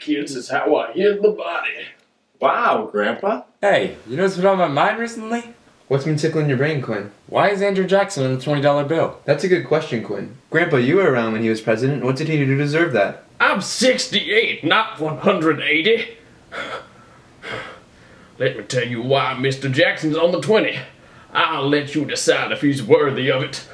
kids, is how I hid the body. Wow, Grandpa. Hey, you know what's been on my mind recently? What's been tickling your brain, Quinn? Why is Adrew Jackson on the $20 bill? That's a good question, Quinn. Grandpa, you were around when he was president. What did he do to deserve that? I'm 68, not 180. Let me tell you why Mr. Jackson's on the 20. I'll let you decide if he's worthy of it.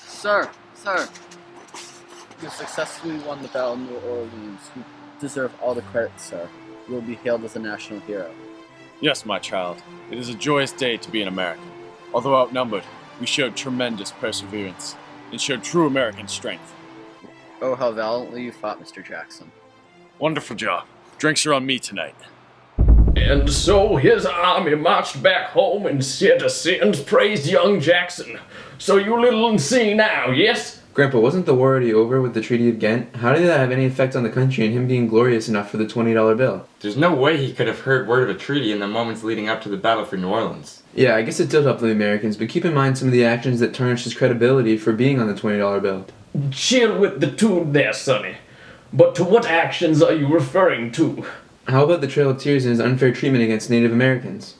Sir, you successfully won the Battle of New Orleans. You deserve all the credit, sir. You will be hailed as a national hero. Yes, my child. It is a joyous day to be an American. Although outnumbered, we showed tremendous perseverance and showed true American strength. Oh, how valiantly you fought, Mr. Jackson. Wonderful job. Drinks are on me tonight. And so his army marched back home and citizens praised young Jackson. So you little and see now, yes? Grandpa, wasn't the war already over with the Treaty of Ghent? How did that have any effect on the country and him being glorious enough for the $20 bill? There's no way he could have heard word of a treaty in the moments leading up to the battle for New Orleans. Yeah, I guess it did help the Americans, but keep in mind some of the actions that tarnished his credibility for being on the $20 bill. Chill with the tune there, Sonny. But to what actions are you referring to? How about the Trail of Tears and his unfair treatment against Native Americans?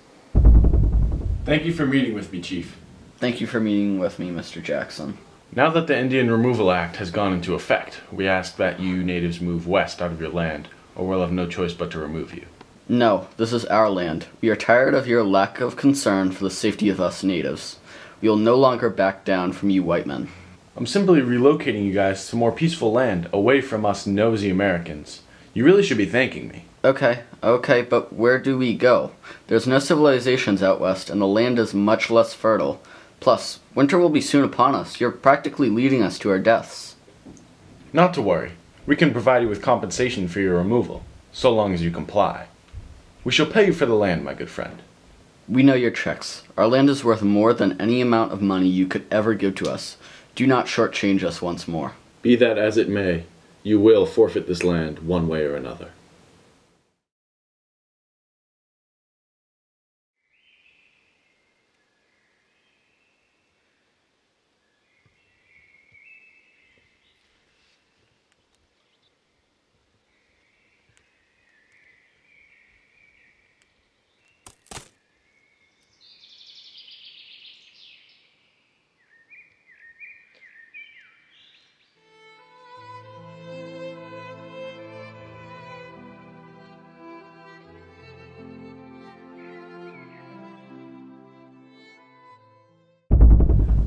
Thank you for meeting with me, Chief. Thank you for meeting with me, Mr. Jackson. Now that the Indian Removal Act has gone into effect, we ask that you natives move west out of your land, or we'll have no choice but to remove you. No, this is our land. We are tired of your lack of concern for the safety of us natives. We will no longer back down from you white men. I'm simply relocating you guys to more peaceful land, away from us nosy Americans. You really should be thanking me. Okay, but where do we go? There's no civilizations out west, and the land is much less fertile. Plus, winter will be soon upon us. You're practically leading us to our deaths. Not to worry. We can provide you with compensation for your removal, so long as you comply. We shall pay you for the land, my good friend. We know your tricks. Our land is worth more than any amount of money you could ever give to us. Do not shortchange us once more. Be that as it may, you will forfeit this land one way or another.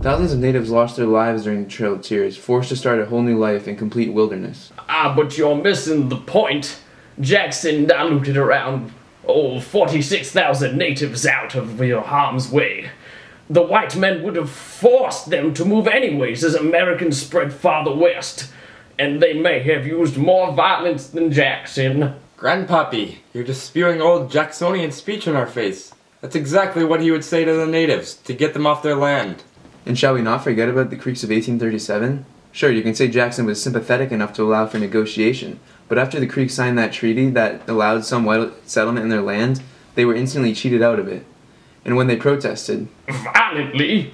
Thousands of natives lost their lives during the Trail of Tears, forced to start a whole new life in complete wilderness. But you're missing the point. Jackson diluted around, 46,000 natives out of your harm's way. The white men would have forced them to move anyways as Americans spread farther west. And they may have used more violence than Jackson. Grandpappy, you're just spewing old Jacksonian speech in our face. That's exactly what he would say to the natives, to get them off their land. And shall we not forget about the Creeks of 1837? Sure, you can say Jackson was sympathetic enough to allow for negotiation, but after the Creeks signed that treaty that allowed some white settlement in their land, they were instantly cheated out of it. And when they protested... Violently?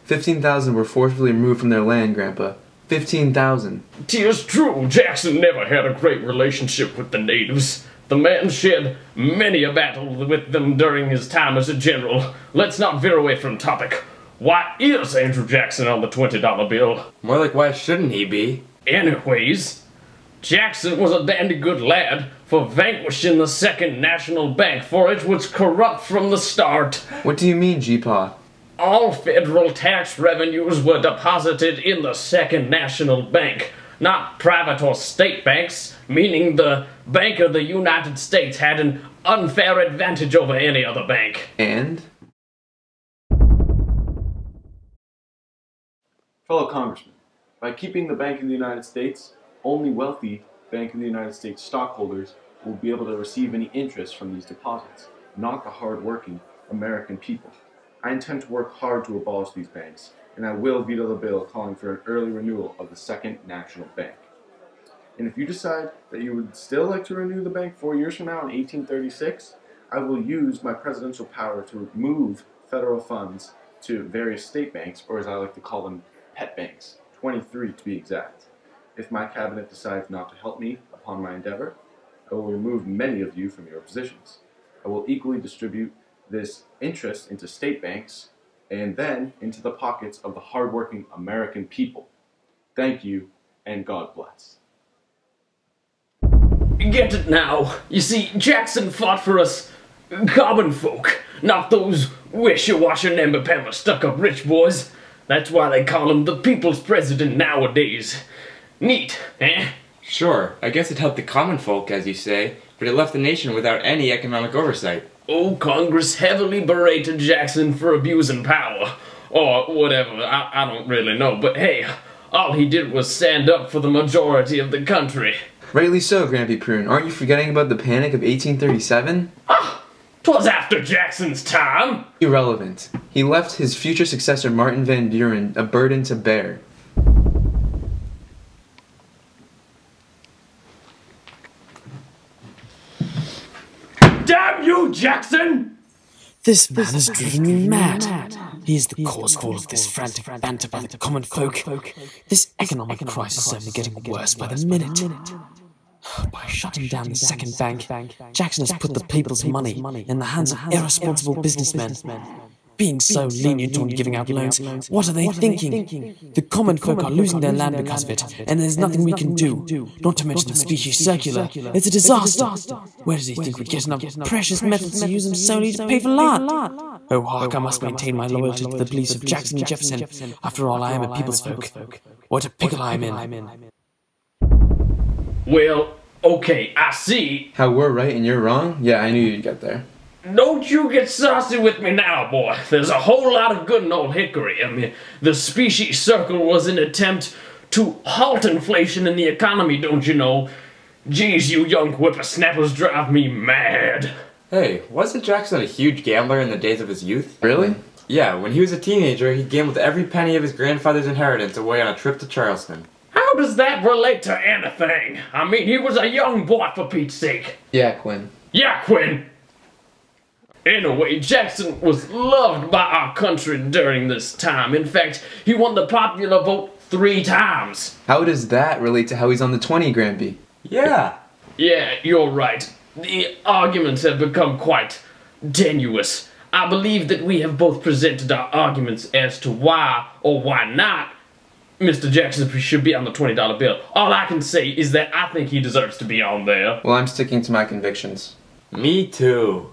15,000 were forcibly removed from their land, Grandpa. 15,000. 'Tis true, Jackson never had a great relationship with the natives. The man shed many a battle with them during his time as a general. Let's not veer away from topic. Why is Adrew Jackson on the $20 bill? More like, why shouldn't he be? Anyways, Jackson was a dandy good lad for vanquishing the Second National Bank, for it was corrupt from the start. What do you mean, G-Paw? All federal tax revenues were deposited in the Second National Bank, not private or state banks, meaning the Bank of the United States had an unfair advantage over any other bank. And? Fellow Congressman, by keeping the Bank of the United States only wealthy Bank of the United States stockholders will be able to receive any interest from these deposits, not the hard-working American people. I intend to work hard to abolish these banks, and I will veto the bill calling for an early renewal of the Second National Bank. And if you decide that you would still like to renew the bank 4 years from now in 1836, I will use my presidential power to move federal funds to various state banks, or as I like to call them, pet banks, 23 to be exact. If my cabinet decides not to help me upon my endeavor, I will remove many of you from your positions. I will equally distribute this interest into state banks and then into the pockets of the hardworking American people. Thank you, and God bless. Get it now. You see, Jackson fought for us common folk, not those wishy-washy nemba-pemba stuck-up rich boys. That's why they call him the people's president nowadays. Neat, eh? Sure, I guess it helped the common folk, as you say, but it left the nation without any economic oversight. Oh, Congress heavily berated Jackson for abusing power. Or whatever, I don't really know, but hey, all he did was stand up for the majority of the country. Rightly so, Grampy Prune. Aren't you forgetting about the Panic of 1837? 'Twas after Jackson's time. Irrelevant. He left his future successor Martin Van Buren a burden to bear. Damn you, Jackson! This man has driven me mad. He is the cause of all of this frantic banter by the common folk. This economic crisis is only getting worse by the minute. By shutting down the second bank, Jackson has put the people's money in the hands of irresponsible businessmen. Being so lenient on giving out loans, what are they thinking? The common folk are losing their land because of it, and there's nothing we can do. Not to mention the species circular. It's a disaster. Where does he think we'd get enough precious metals to use them solely to pay for land? Oh, hark, I must maintain my loyalty to the beliefs of Jackson and Jefferson. After all, I am a people's folk. What a pickle I am in. Well, okay, I see. How we're right and you're wrong? Yeah, I knew you'd get there. Don't you get saucy with me now, boy. There's a whole lot of good in Old Hickory. I mean, the species circle was an attempt to halt inflation in the economy, don't you know? Geez, you young whippersnappers drive me mad. Hey, wasn't Jackson a huge gambler in the days of his youth? Really? Yeah, when he was a teenager, he gambled every penny of his grandfather's inheritance away on a trip to Charleston. How does that relate to anything? I mean, he was a young boy, for Pete's sake. Yeah, Quinn. Yeah, Quinn. Anyway, Jackson was loved by our country during this time. In fact, he won the popular vote 3 times. How does that relate to how he's on the 20, Grampy? Yeah. Yeah, you're right. The arguments have become quite tenuous. I believe that we have both presented our arguments as to why or why not Mr. Jackson should be on the $20 bill. All I can say is that I think he deserves to be on there. Well, I'm sticking to my convictions. Me too.